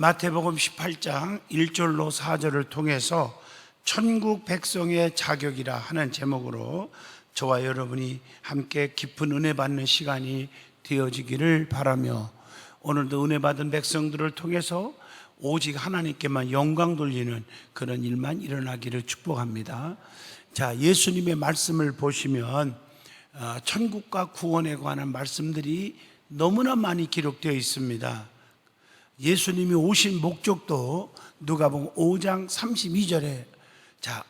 마태복음 18장 1절로 4절을 통해서 천국 백성의 자격이라 하는 제목으로 저와 여러분이 함께 깊은 은혜 받는 시간이 되어지기를 바라며, 오늘도 은혜 받은 백성들을 통해서 오직 하나님께만 영광 돌리는 그런 일만 일어나기를 축복합니다. 자, 예수님의 말씀을 보시면 천국과 구원에 관한 말씀들이 너무나 많이 기록되어 있습니다. 예수님이 오신 목적도 누가복음 5장 32절에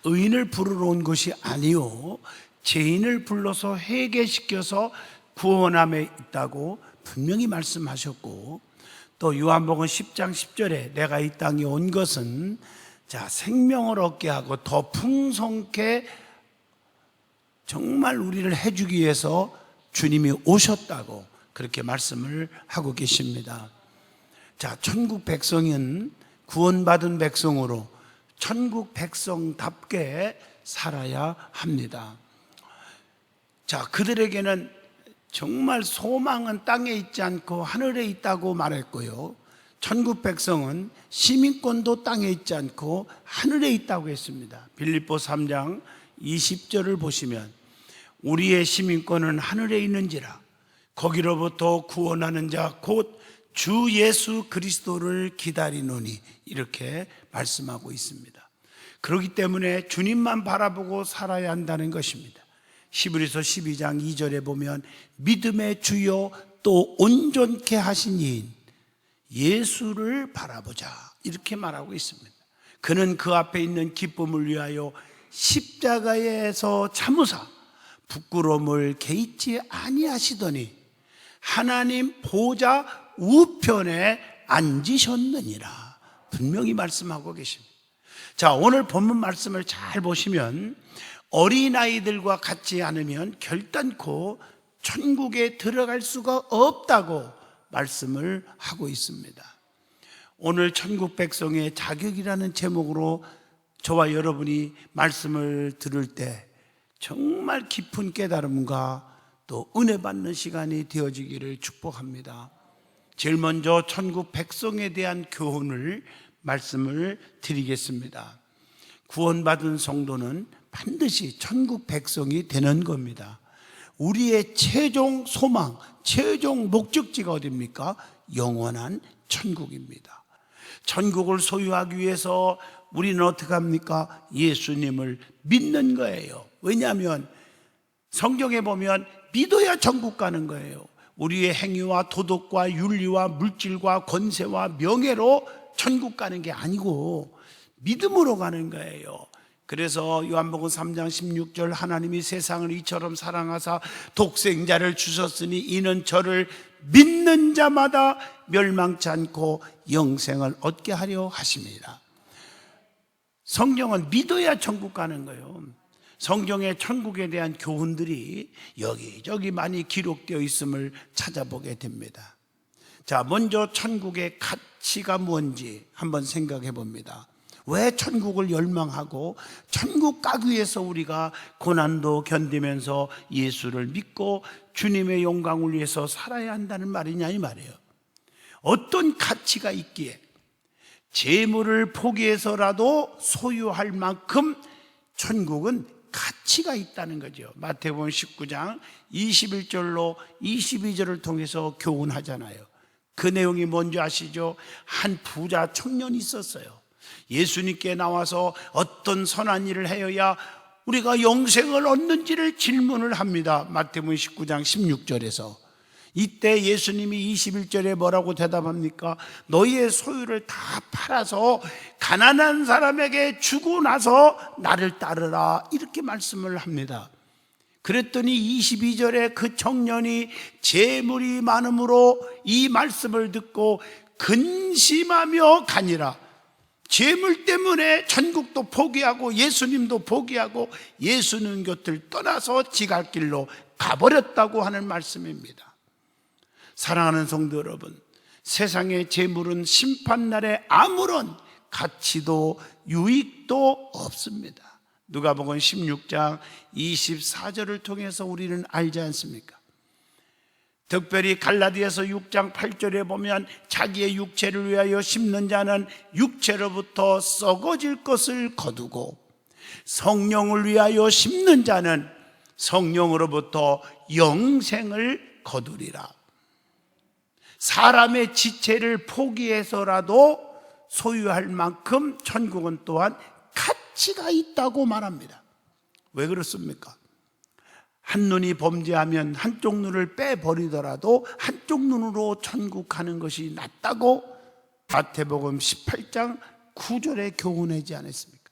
의인을 부르러 온 것이 아니요 죄인을 불러서 회개시켜서 구원함에 있다고 분명히 말씀하셨고, 또 요한복음 10장 10절에 내가 이 땅에 온 것은 생명을 얻게 하고 더 풍성케 정말 우리를 해주기 위해서 주님이 오셨다고 그렇게 말씀을 하고 계십니다. 천국 백성은 구원받은 백성으로 천국 백성답게 살아야 합니다. 그들에게는 정말 소망은 땅에 있지 않고 하늘에 있다고 말했고요, 천국 백성은 시민권도 땅에 있지 않고 하늘에 있다고 했습니다. 빌립보 3장 20절을 보시면 우리의 시민권은 하늘에 있는지라 거기로부터 구원하는 자 곧 주 예수 그리스도를 기다리노니, 이렇게 말씀하고 있습니다. 그렇기 때문에 주님만 바라보고 살아야 한다는 것입니다. 히브리서 12장 2절에 보면 믿음의 주요 또 온전케 하신 이인 예수를 바라보자, 이렇게 말하고 있습니다. 그는 그 앞에 있는 기쁨을 위하여 십자가에서 참으사 부끄러움을 개의치 아니하시더니 하나님 보좌 우편에 앉으셨느니라, 분명히 말씀하고 계십니다. 오늘 본문 말씀을 잘 보시면 어린아이들과 같지 않으면 결단코 천국에 들어갈 수가 없다고 말씀을 하고 있습니다. 오늘 천국 백성의 자격이라는 제목으로 저와 여러분이 말씀을 들을 때 정말 깊은 깨달음과 또 은혜 받는 시간이 되어지기를 축복합니다. 제일 먼저 천국 백성에 대한 교훈을 말씀을 드리겠습니다. 구원받은 성도는 반드시 천국 백성이 되는 겁니다. 우리의 최종 소망, 최종 목적지가 어디입니까? 영원한 천국입니다. 천국을 소유하기 위해서 우리는 어떻게 합니까? 예수님을 믿는 거예요. 왜냐하면 성경에 보면 믿어야 천국 가는 거예요. 우리의 행위와 도덕과 윤리와 물질과 권세와 명예로 천국 가는 게 아니고 믿음으로 가는 거예요. 그래서 요한복음 3장 16절 하나님이 세상을 이처럼 사랑하사 독생자를 주셨으니 이는 저를 믿는 자마다 멸망치 않고 영생을 얻게 하려 하십니다. 성경은 믿어야 천국 가는 거예요. 성경의 천국에 대한 교훈들이 여기저기 많이 기록되어 있음을 찾아보게 됩니다. 먼저 천국의 가치가 뭔지 한번 생각해 봅니다. 왜 천국을 열망하고 천국 가기 위해서 우리가 고난도 견디면서 예수를 믿고 주님의 영광을 위해서 살아야 한다는 말이냐, 이 말이에요. 어떤 가치가 있기에 재물을 포기해서라도 소유할 만큼 천국은 가치가 있다는 거죠. 마태복음 19장 21절로 22절을 통해서 교훈하잖아요. 그 내용이 뭔지 아시죠? 한 부자 청년이 있었어요. 예수님께 나와서 어떤 선한 일을 하여야 우리가 영생을 얻는지를 질문을 합니다. 마태복음 19장 16절에서. 이때 예수님이 21절에 뭐라고 대답합니까? 너희의 소유를 다 팔아서 가난한 사람에게 주고 나서 나를 따르라, 이렇게 말씀을 합니다. 그랬더니 22절에 그 청년이 재물이 많음으로 이 말씀을 듣고 근심하며 가니라. 재물 때문에 천국도 포기하고 예수님도 포기하고 예수님 곁을 떠나서 지갈 길로 가버렸다고 하는 말씀입니다. 사랑하는 성도 여러분, 세상의 재물은 심판날에 아무런 가치도 유익도 없습니다. 누가복음 16장 24절을 통해서 우리는 알지 않습니까? 특별히 갈라디아서 6장 8절에 보면 자기의 육체를 위하여 심는 자는 육체로부터 썩어질 것을 거두고 성령을 위하여 심는 자는 성령으로부터 영생을 거두리라. 사람의 지체를 포기해서라도 소유할 만큼 천국은 또한 가치가 있다고 말합니다. 왜 그렇습니까? 한눈이 범죄하면 한쪽 눈을 빼버리더라도 한쪽 눈으로 천국 가는 것이 낫다고 마태복음 18장 9절에 교훈하지 않았습니까?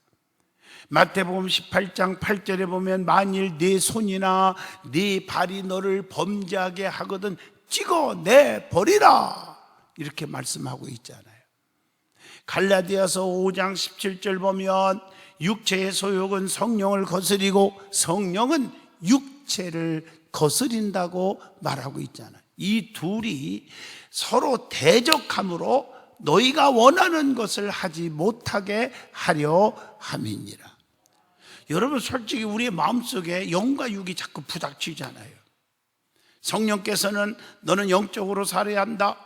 마태복음 18장 8절에 보면 만일 네 손이나 네 발이 너를 범죄하게 하거든 찍어내버리라, 이렇게 말씀하고 있잖아요. 갈라디아서 5장 17절 보면 육체의 소욕은 성령을 거스리고 성령은 육체를 거스린다고 말하고 있잖아요. 이 둘이 서로 대적함으로 너희가 원하는 것을 하지 못하게 하려 함이니라. 여러분, 솔직히 우리의 마음속에 영과 육이 자꾸 부닥치잖아요. 성령께서는 너는 영적으로 살아야 한다,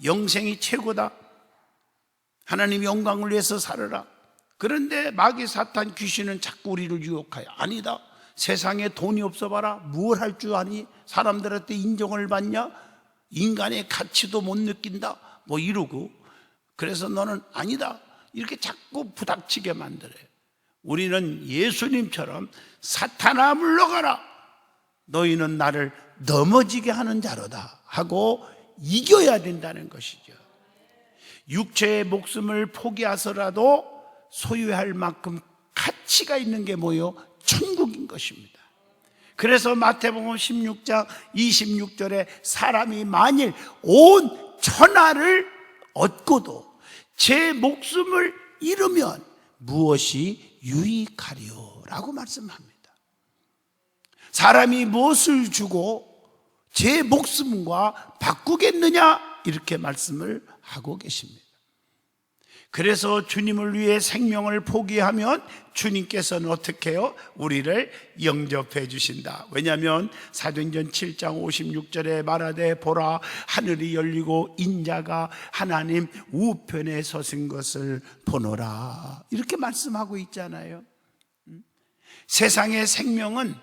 영생이 최고다, 하나님 영광을 위해서 살아라. 그런데 마귀 사탄 귀신은 자꾸 우리를 유혹하여 아니다, 세상에 돈이 없어 봐라, 무엇 할 줄 아니, 사람들한테 인정을 받냐, 인간의 가치도 못 느낀다, 뭐 이러고, 그래서 너는 아니다, 이렇게 자꾸 부닥치게 만들어요. 우리는 예수님처럼 사탄아 물러가라, 너희는 나를 넘어지게 하는 자로다 하고 이겨야 된다는 것이죠. 육체의 목숨을 포기하서라도 소유할 만큼 가치가 있는 게 뭐요? 천국인 것입니다. 그래서 마태복음 16장 26절에 사람이 만일 온 천하를 얻고도 제 목숨을 잃으면 무엇이 유익하리요? 라고 말씀합니다. 사람이 무엇을 주고 제 목숨과 바꾸겠느냐? 이렇게 말씀을 하고 계십니다. 그래서 주님을 위해 생명을 포기하면 주님께서는 어떻게 해요? 우리를 영접해 주신다. 왜냐하면 사도행전 7장 56절에 말하되 보라 하늘이 열리고 인자가 하나님 우편에 서신 것을 보노라, 이렇게 말씀하고 있잖아요. 세상의 생명은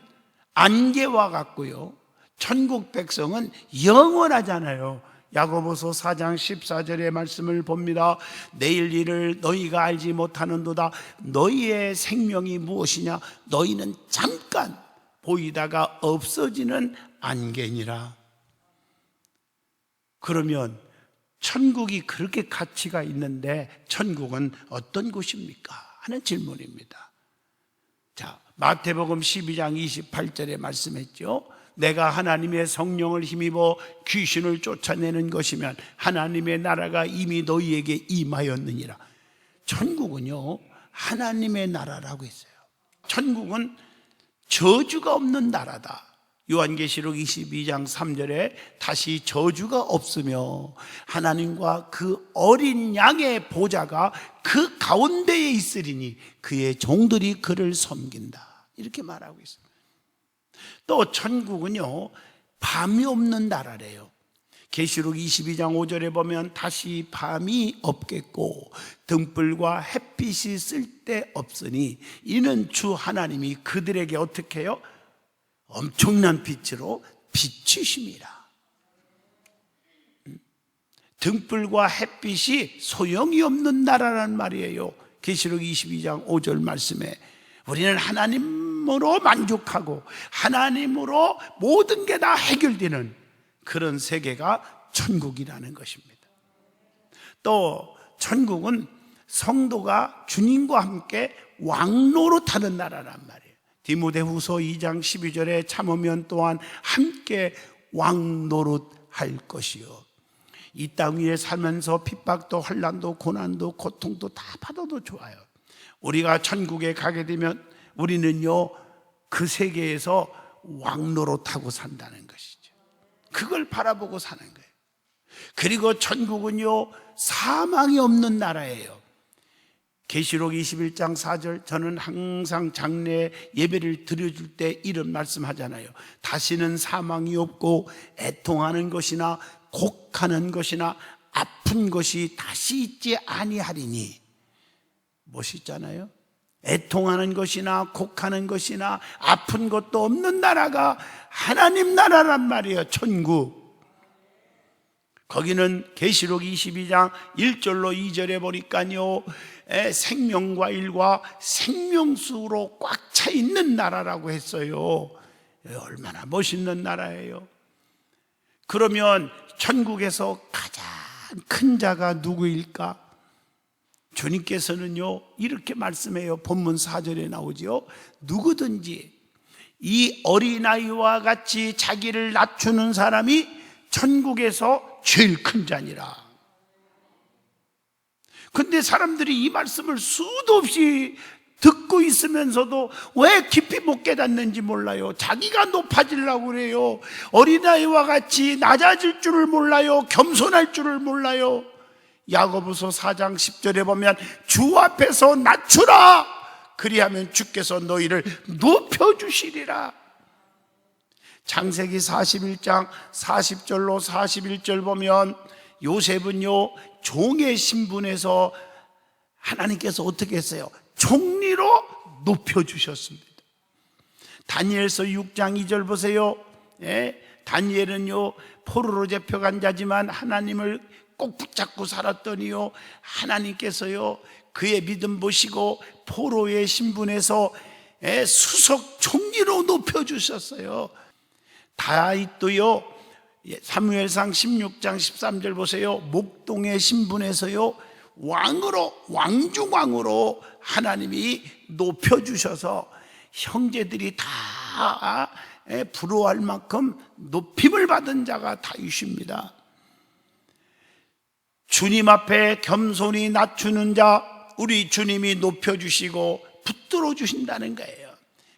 안개와 같고요, 천국 백성은 영원하잖아요. 야고보서 4장 14절의 말씀을 봅니다. 내일 일을 너희가 알지 못하는도다. 너희의 생명이 무엇이냐? 너희는 잠깐 보이다가 없어지는 안개니라. 그러면 천국이 그렇게 가치가 있는데 천국은 어떤 곳입니까? 하는 질문입니다. 자, 마태복음 12장 28절에 말씀했죠. 내가 하나님의 성령을 힘입어 귀신을 쫓아내는 것이면 하나님의 나라가 이미 너희에게 임하였느니라. 천국은요, 하나님의 나라라고 했어요. 천국은 저주가 없는 나라다. 요한계시록 22장 3절에 다시 저주가 없으며 하나님과 그 어린 양의 보좌가 그 가운데에 있으리니 그의 종들이 그를 섬긴다, 이렇게 말하고 있습니다. 또 천국은요, 밤이 없는 나라래요. 계시록 22장 5절에 보면 다시 밤이 없겠고 등불과 햇빛이 쓸데없으니 이는 주 하나님이 그들에게 어떻게 해요? 엄청난 빛으로 비추심이라. 등불과 햇빛이 소용이 없는 나라란 말이에요. 계시록 22장 5절 말씀에 우리는 하나님으로 만족하고 하나님으로 모든 게 다 해결되는 그런 세계가 천국이라는 것입니다. 또 천국은 성도가 주님과 함께 왕노릇하는 나라란 말이에요. 디모데후서 2장 12절에 참으면 또한 함께 왕노릇할 것이요. 이 땅 위에 살면서 핍박도 환난도 고난도 고통도 다 받아도 좋아요. 우리가 천국에 가게 되면 우리는요, 그 세계에서 왕노릇하고 산다는 것이죠. 그걸 바라보고 사는 거예요. 그리고 천국은요, 사망이 없는 나라예요. 계시록 21장 4절, 저는 항상 장례 예배를 드려줄 때 이런 말씀하잖아요. 다시는 사망이 없고 애통하는 것이나 곡하는 것이나 아픈 것이 다시 있지 아니하리니. 멋있잖아요. 애통하는 것이나 곡하는 것이나 아픈 것도 없는 나라가 하나님 나라란 말이에요. 천국. 거기는 계시록 22장 1절로 2절에 보니까요, 생명과 일과 생명수로 꽉 차 있는 나라라고 했어요. 얼마나 멋있는 나라예요. 그러면 천국에서 가장 큰 자가 누구일까? 주님께서는요 이렇게 말씀해요. 본문 4절에 나오죠. 누구든지 이 어린아이와 같이 자기를 낮추는 사람이 천국에서 제일 큰 자니라. 근데 사람들이 이 말씀을 수도 없이 듣고 있으면서도 왜 깊이 못 깨닫는지 몰라요. 자기가 높아지려고 그래요. 어린아이와 같이 낮아질 줄을 몰라요. 겸손할 줄을 몰라요. 야고보서 4장 10절에 보면 주 앞에서 낮추라, 그리하면 주께서 너희를 높여주시리라. 창세기 41장 40절로 41절 보면 요셉은요 종의 신분에서 하나님께서 어떻게 했어요? 총리로 높여주셨습니다. 다니엘서 6장 2절 보세요. 다니엘은요 포로로 잡혀간 자지만 하나님을 꼭 붙잡고 살았더니요 하나님께서요 그의 믿음 보시고 포로의 신분에서 수석 총리로 높여주셨어요. 다윗도요 사무엘상 16장 13절 보세요. 목동의 신분에서요 왕중왕으로 하나님이 높여주셔서 형제들이 다 부러워할 만큼 높임을 받은 자가 다윗입니다. 주님 앞에 겸손히 낮추는 자, 우리 주님이 높여주시고 붙들어 주신다는 거예요.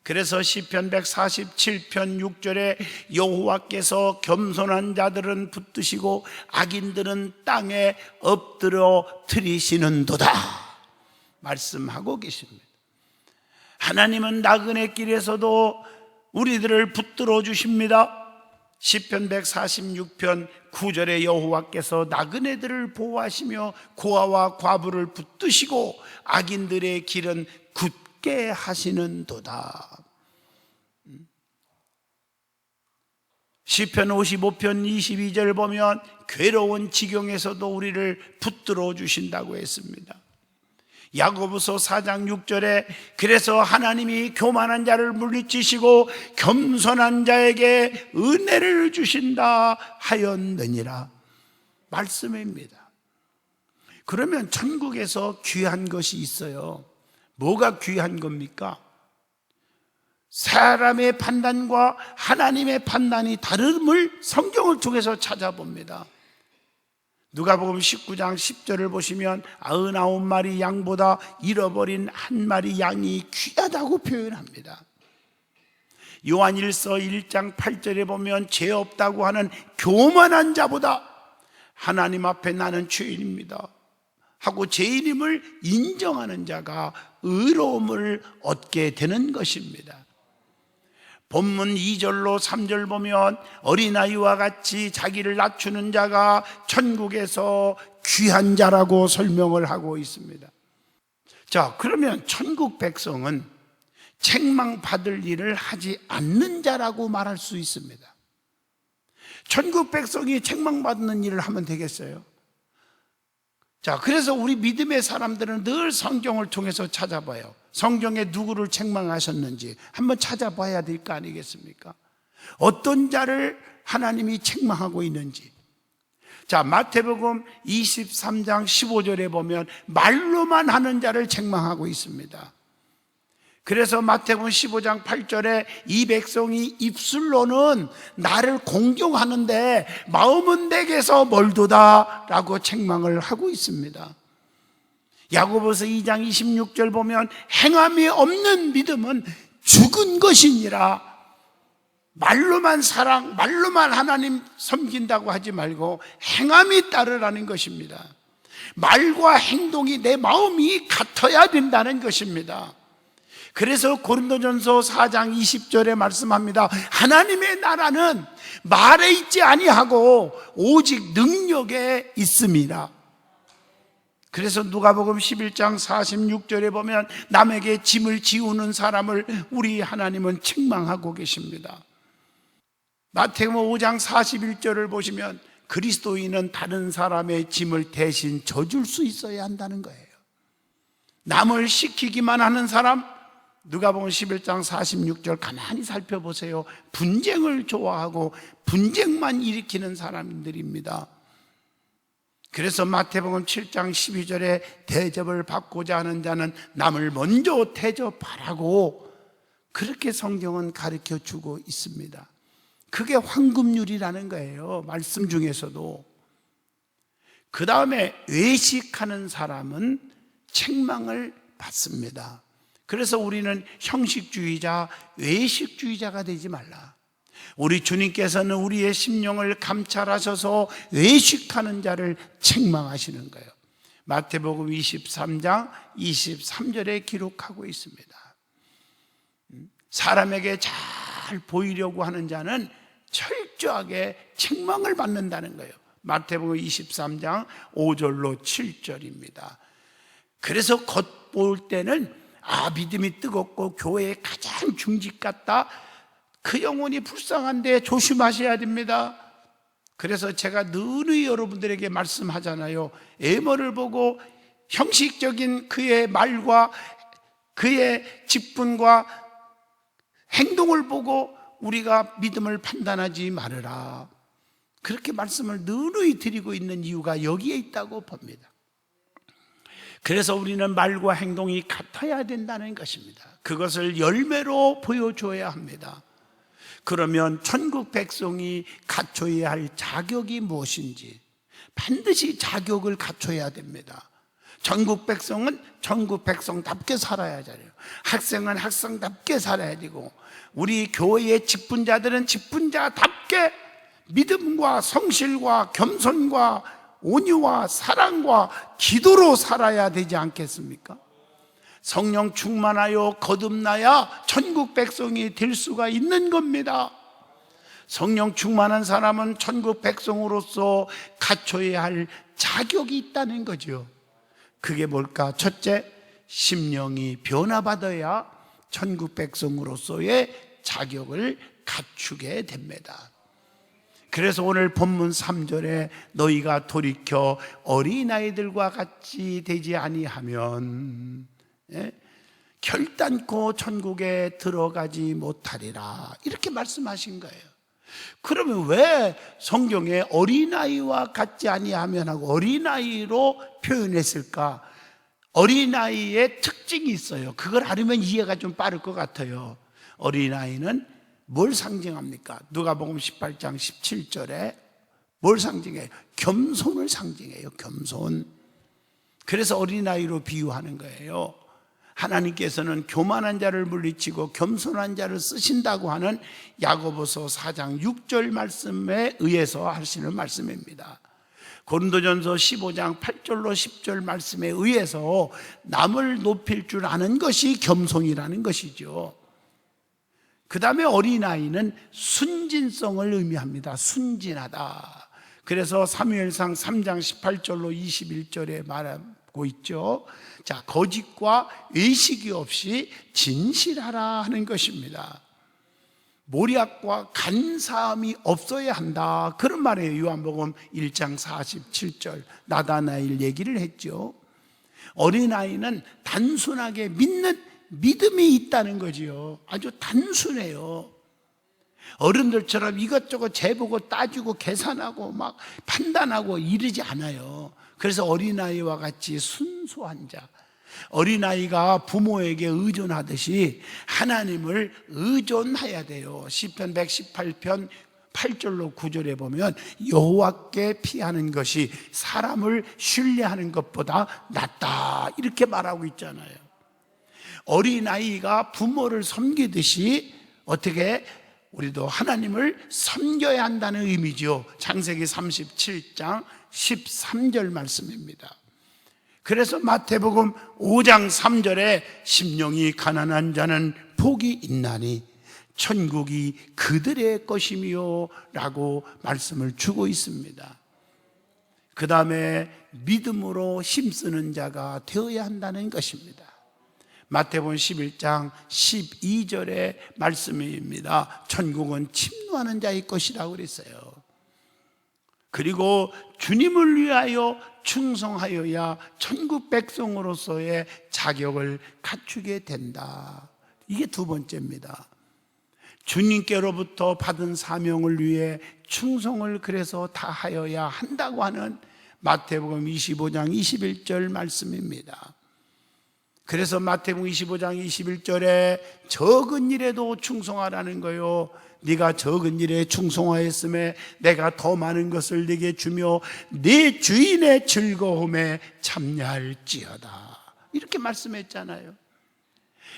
그래서 시편 147편 6절에 여호와께서 겸손한 자들은 붙드시고 악인들은 땅에 엎드려 들이시는도다 말씀하고 계십니다. 하나님은 나그네 길에서도 우리들을 붙들어 주십니다. 시편 146편 9절에 여호와께서 나그네들을 보호하시며 고아와 과부를 붙드시고 악인들의 길은 굳게 하시는도다. 시편 55편 22절 보면 괴로운 지경에서도 우리를 붙들어 주신다고 했습니다. 야고보서 4장 6절에 그래서 하나님이 교만한 자를 물리치시고 겸손한 자에게 은혜를 주신다 하였느니라 말씀입니다. 그러면 천국에서 귀한 것이 있어요. 뭐가 귀한 겁니까? 사람의 판단과 하나님의 판단이 다름을 성경을 통해서 찾아봅니다. 누가복음 19장 10절을 보시면 99마리 양보다 잃어버린 한 마리 양이 귀하다고 표현합니다. 요한일서 1장 8절에 보면 죄 없다고 하는 교만한 자보다 하나님 앞에 나는 죄인입니다 하고 죄인임을 인정하는 자가 의로움을 얻게 되는 것입니다. 본문 2절로 3절 보면 어린아이와 같이 자기를 낮추는 자가 천국에서 귀한 자라고 설명을 하고 있습니다. 자, 그러면 천국 백성은 책망받을 일을 하지 않는 자라고 말할 수 있습니다. 천국 백성이 책망받는 일을 하면 되겠어요? 자, 그래서 우리 믿음의 사람들은 늘 성경을 통해서 찾아봐요. 성경에 누구를 책망하셨는지 한번 찾아봐야 될 거 아니겠습니까? 어떤 자를 하나님이 책망하고 있는지. 자, 마태복음 23장 15절에 보면 말로만 하는 자를 책망하고 있습니다. 그래서 마태복음 15장 8절에 이 백성이 입술로는 나를 공경하는데 마음은 내게서 멀도다 라고 책망을 하고 있습니다. 야고보서 2장 26절 보면 행함이 없는 믿음은 죽은 것이니라. 말로만 사랑, 말로만 하나님 섬긴다고 하지 말고 행함이 따르라는 것입니다. 말과 행동이 내 마음이 같아야 된다는 것입니다. 그래서 고린도전서 4장 20절에 말씀합니다. 하나님의 나라는 말에 있지 아니하고 오직 능력에 있습니다. 그래서 누가복음 11장 46절에 보면 남에게 짐을 지우는 사람을 우리 하나님은 책망하고 계십니다. 마태복음 5장 41절을 보시면 그리스도인은 다른 사람의 짐을 대신 져줄 수 있어야 한다는 거예요. 남을 시키기만 하는 사람, 누가복음 11장 46절 가만히 살펴보세요. 분쟁을 좋아하고 분쟁만 일으키는 사람들입니다. 그래서 마태복음 7장 12절에 대접을 받고자 하는 자는 남을 먼저 대접하라고 그렇게 성경은 가르쳐 주고 있습니다. 그게 황금률이라는 거예요. 말씀 중에서도. 그 다음에 외식하는 사람은 책망을 받습니다. 그래서 우리는 형식주의자, 외식주의자가 되지 말라. 우리 주님께서는 우리의 심령을 감찰하셔서 외식하는 자를 책망하시는 거예요. 마태복음 23장 23절에 기록하고 있습니다. 사람에게 잘 보이려고 하는 자는 철저하게 책망을 받는다는 거예요. 마태복음 23장 5절로 7절입니다. 그래서 겉볼 때는 믿음이 뜨겁고 교회에 가장 중직 같다, 그 영혼이 불쌍한데 조심하셔야 됩니다. 그래서 제가 늘 여러분들에게 말씀하잖아요. 애모를 보고 형식적인 그의 말과 그의 직분과 행동을 보고 우리가 믿음을 판단하지 말으라. 그렇게 말씀을 늘 드리고 있는 이유가 여기에 있다고 봅니다. 그래서 우리는 말과 행동이 같아야 된다는 것입니다. 그것을 열매로 보여줘야 합니다. 그러면 천국 백성이 갖춰야 할 자격이 무엇인지 반드시 자격을 갖춰야 됩니다. 전국 백성은 전국 백성답게 살아야 돼요. 학생은 학생답게 살아야 되고, 우리 교회의 직분자들은 직분자답게 믿음과 성실과 겸손과 온유와 사랑과 기도로 살아야 되지 않겠습니까? 성령 충만하여 거듭나야 천국 백성이 될 수가 있는 겁니다. 성령 충만한 사람은 천국 백성으로서 갖춰야 할 자격이 있다는 거죠. 그게 뭘까? 첫째, 심령이 변화받아야 천국 백성으로서의 자격을 갖추게 됩니다. 그래서 오늘 본문 3절에 너희가 돌이켜 어린아이들과 같이 되지 아니하면 결단코 천국에 들어가지 못하리라, 이렇게 말씀하신 거예요. 그러면 왜 성경에 어린아이와 같지 아니하면 하고 어린아이로 표현했을까? 어린아이의 특징이 있어요. 그걸 알으면 이해가 좀 빠를 것 같아요. 어린아이는 뭘 상징합니까? 누가복음 18장 17절에 뭘 상징해요? 겸손을 상징해요. 겸손. 그래서 어린아이로 비유하는 거예요. 하나님께서는 교만한 자를 물리치고 겸손한 자를 쓰신다고 하는 야고보서 4장 6절 말씀에 의해서 하시는 말씀입니다. 고린도전서 15장 8절로 10절 말씀에 의해서 남을 높일 줄 아는 것이 겸손이라는 것이죠. 그 다음에 어린아이는 순진성을 의미합니다. 순진하다. 그래서 사무엘상 3장 18절로 21절에 말하고 있죠. 자, 거짓과 외식이 없이 진실하라 하는 것입니다. 모략과 간사함이 없어야 한다, 그런 말이에요. 요한복음 1장 47절 나다나엘 얘기를 했죠. 어린아이는 단순하게 믿는 믿음이 있다는 거지요. 아주 단순해요. 어른들처럼 이것저것 재보고 따지고 계산하고 막 판단하고 이러지 않아요. 그래서 어린아이와 같이 순수한 자, 어린아이가 부모에게 의존하듯이 하나님을 의존해야 돼요. 시편 118편 8절로 9절에 보면 여호와께 피하는 것이 사람을 신뢰하는 것보다 낫다, 이렇게 말하고 있잖아요. 어린아이가 부모를 섬기듯이 어떻게 우리도 하나님을 섬겨야 한다는 의미죠. 창세기 37장 13절 말씀입니다. 그래서 마태복음 5장 3절에 심령이 가난한 자는 복이 있나니 천국이 그들의 것이며 라고 말씀을 주고 있습니다. 그 다음에 믿음으로 힘쓰는 자가 되어야 한다는 것입니다. 마태복음 11장 12절의 말씀입니다. 천국은 침노하는 자의 것이라고 그랬어요. 그리고 주님을 위하여 충성하여야 천국 백성으로서의 자격을 갖추게 된다. 이게 두 번째입니다. 주님께로부터 받은 사명을 위해 충성을 그래서 다하여야 한다고 하는 마태복음 25장 21절 말씀입니다. 그래서 마태복음 25장 21절에 적은 일에도 충성하라는 거요. 네가 적은 일에 충성하였음에 내가 더 많은 것을 네게 주며 네 주인의 즐거움에 참여할지어다. 이렇게 말씀했잖아요.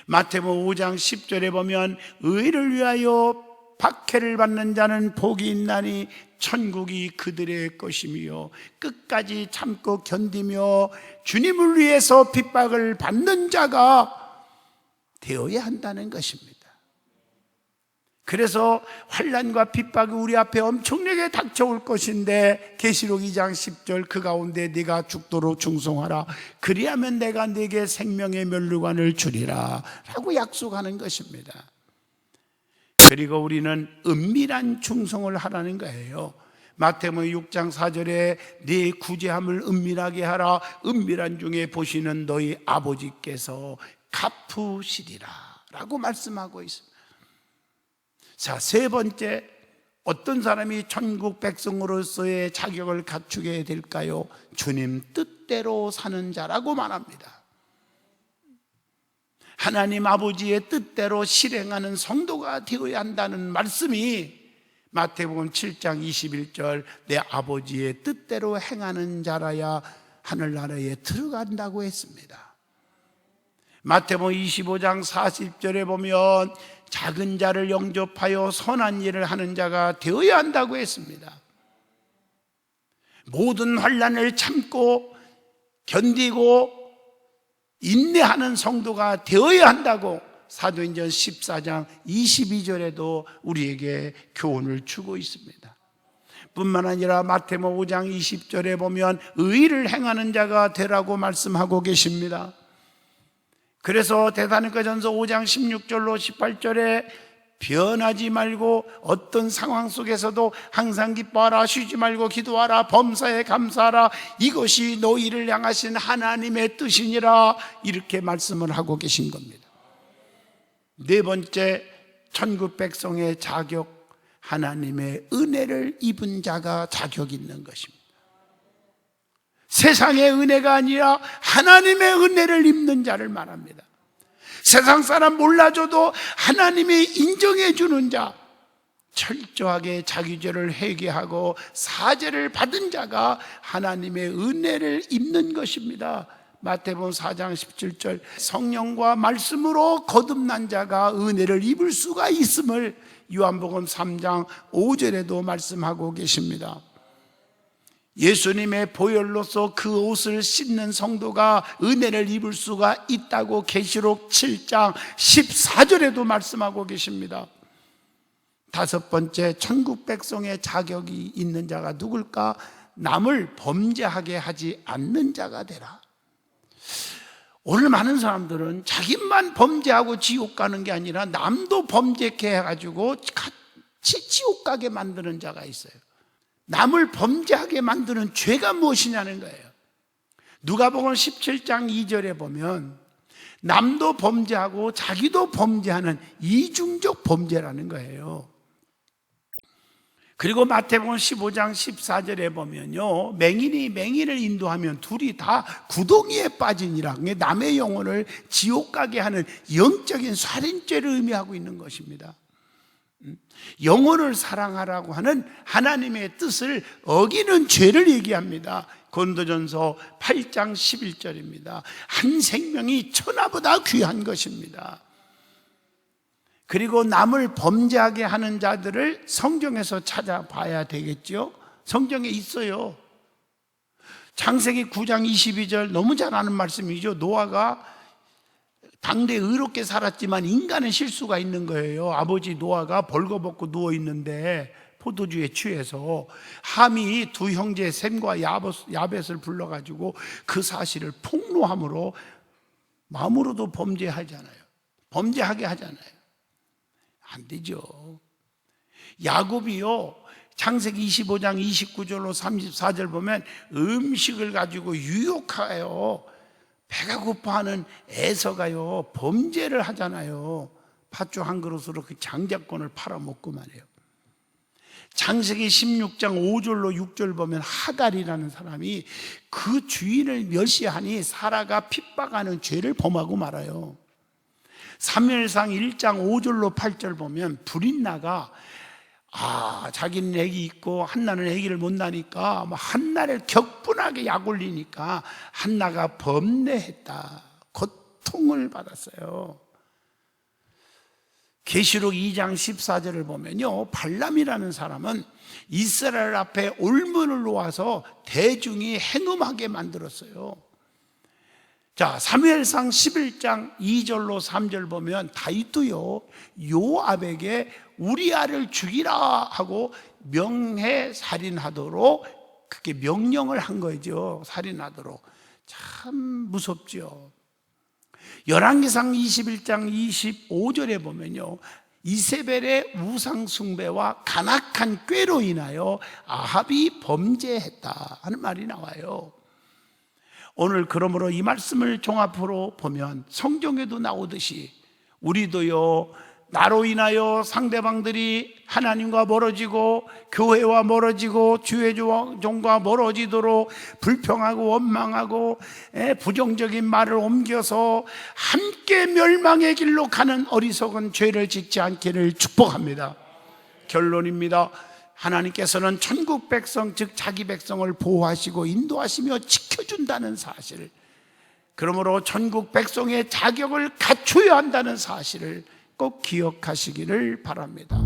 마태복음 5장 10절에 보면 의를 위하여 박해를 받는 자는 복이 있나니 천국이 그들의 것이며 끝까지 참고 견디며 주님을 위해서 핍박을 받는 자가 되어야 한다는 것입니다. 그래서 환난과 핍박이 우리 앞에 엄청나게 닥쳐올 것인데 계시록 2장 10절 그 가운데 네가 죽도록 충성하라 그리하면 내가 네게 생명의 면류관을 주리라 라고 약속하는 것입니다. 그리고 우리는 은밀한 충성을 하라는 거예요. 마태복음 6장 4절에 네 구제함을 은밀하게 하라 은밀한 중에 보시는 너희 아버지께서 갚으시리라 라고 말씀하고 있습니다. 자, 세 번째, 어떤 사람이 천국 백성으로서의 자격을 갖추게 될까요? 주님 뜻대로 사는 자라고 말합니다. 하나님 아버지의 뜻대로 실행하는 성도가 되어야 한다는 말씀이 마태복음 7장 21절 내 아버지의 뜻대로 행하는 자라야 하늘나라에 들어간다고 했습니다. 마태복음 25장 40절에 보면 작은 자를 영접하여 선한 일을 하는 자가 되어야 한다고 했습니다. 모든 환난을 참고 견디고 인내하는 성도가 되어야 한다고 사도행전 14장 22절에도 우리에게 교훈을 주고 있습니다. 뿐만 아니라 마태복음 5장 20절에 보면 의를 행하는 자가 되라고 말씀하고 계십니다. 그래서 데살로니가전서 5장 16절로 18절에 변하지 말고 어떤 상황 속에서도 항상 기뻐하라 쉬지 말고 기도하라 범사에 감사하라 이것이 너희를 향하신 하나님의 뜻이니라 이렇게 말씀을 하고 계신 겁니다. 네 번째, 천국 백성의 자격, 하나님의 은혜를 입은 자가 자격 있는 것입니다. 세상의 은혜가 아니라 하나님의 은혜를 입는 자를 말합니다. 세상 사람 몰라줘도 하나님이 인정해 주는 자, 철저하게 자기 죄를 회개하고 사죄를 받은 자가 하나님의 은혜를 입는 것입니다. 마태복음 4장 17절 성령과 말씀으로 거듭난 자가 은혜를 입을 수가 있음을 요한복음 3장 5절에도 말씀하고 계십니다. 예수님의 보혈로서 그 옷을 씻는 성도가 은혜를 입을 수가 있다고 계시록 7장 14절에도 말씀하고 계십니다. 다섯 번째, 천국 백성의 자격이 있는 자가 누굴까? 남을 범죄하게 하지 않는 자가 되라. 오늘 많은 사람들은 자기만 범죄하고 지옥 가는 게 아니라 남도 범죄케 해가지고 같이 지옥 가게 만드는 자가 있어요. 남을 범죄하게 만드는 죄가 무엇이냐는 거예요. 누가복음 17장 2절에 보면 남도 범죄하고 자기도 범죄하는 이중적 범죄라는 거예요. 그리고 마태복음 15장 14절에 보면요, 맹인이 맹인을 인도하면 둘이 다 구덩이에 빠지니라. 남의 영혼을 지옥 가게 하는 영적인 살인죄를 의미하고 있는 것입니다. 영혼을 사랑하라고 하는 하나님의 뜻을 어기는 죄를 얘기합니다. 고린도전서 8장 11절입니다. 한 생명이 천하보다 귀한 것입니다. 그리고 남을 범죄하게 하는 자들을 성경에서 찾아봐야 되겠죠. 성경에 있어요. 창세기 9장 22절 너무 잘 아는 말씀이죠. 노아가 당대 의롭게 살았지만 인간의 실수가 있는 거예요. 아버지 노아가 벌거벗고 누워있는데 포도주에 취해서 함이 두 형제 셈과 야벳을 불러가지고 그 사실을 폭로함으로 마음으로도 범죄하게 하잖아요. 안 되죠. 야곱이요, 창세기 25장 29절로 34절 보면 음식을 가지고 유혹하여 배가 고파하는 에서가요 범죄를 하잖아요. 팥죽 한 그릇으로 그 장자권을 팔아먹고 말이에요. 창세기 16장 5절로 6절 보면 하갈이라는 사람이 그 주인을 멸시하니 사라가 핍박하는 죄를 범하고 말아요. 사무엘상 1장 5절로 8절 보면 브릿나가 자기는 애기 있고 한나는 애기를 못 낳으니까 한나를 격분하게 약올리니까 한나가 범례했다, 고통을 받았어요. 계시록 2장 14절을 보면요, 발람이라는 사람은 이스라엘 앞에 올문을 놓아서 대중이 행음하게 만들었어요. 자, 사무엘상 11장 2절로 3절 보면 다윗도요 요압에게 우리아를 죽이라 하고 명해 살인하도록 그렇게 명령을 한 거죠. 살인하도록. 참 무섭죠. 열왕기상 21장 25절에 보면요, 이세벨의 우상 숭배와 간악한 꾀로 인하여 아합이 범죄했다 하는 말이 나와요. 오늘 그러므로 이 말씀을 종합으로 보면 성경에도 나오듯이 우리도요, 나로 인하여 상대방들이 하나님과 멀어지고 교회와 멀어지고 주의 종과 멀어지도록 불평하고 원망하고 부정적인 말을 옮겨서 함께 멸망의 길로 가는 어리석은 죄를 짓지 않기를 축복합니다. 결론입니다. 하나님께서는 천국 백성, 즉 자기 백성을 보호하시고 인도하시며 지켜준다는 사실, 그러므로 천국 백성의 자격을 갖춰야 한다는 사실을 꼭 기억하시기를 바랍니다.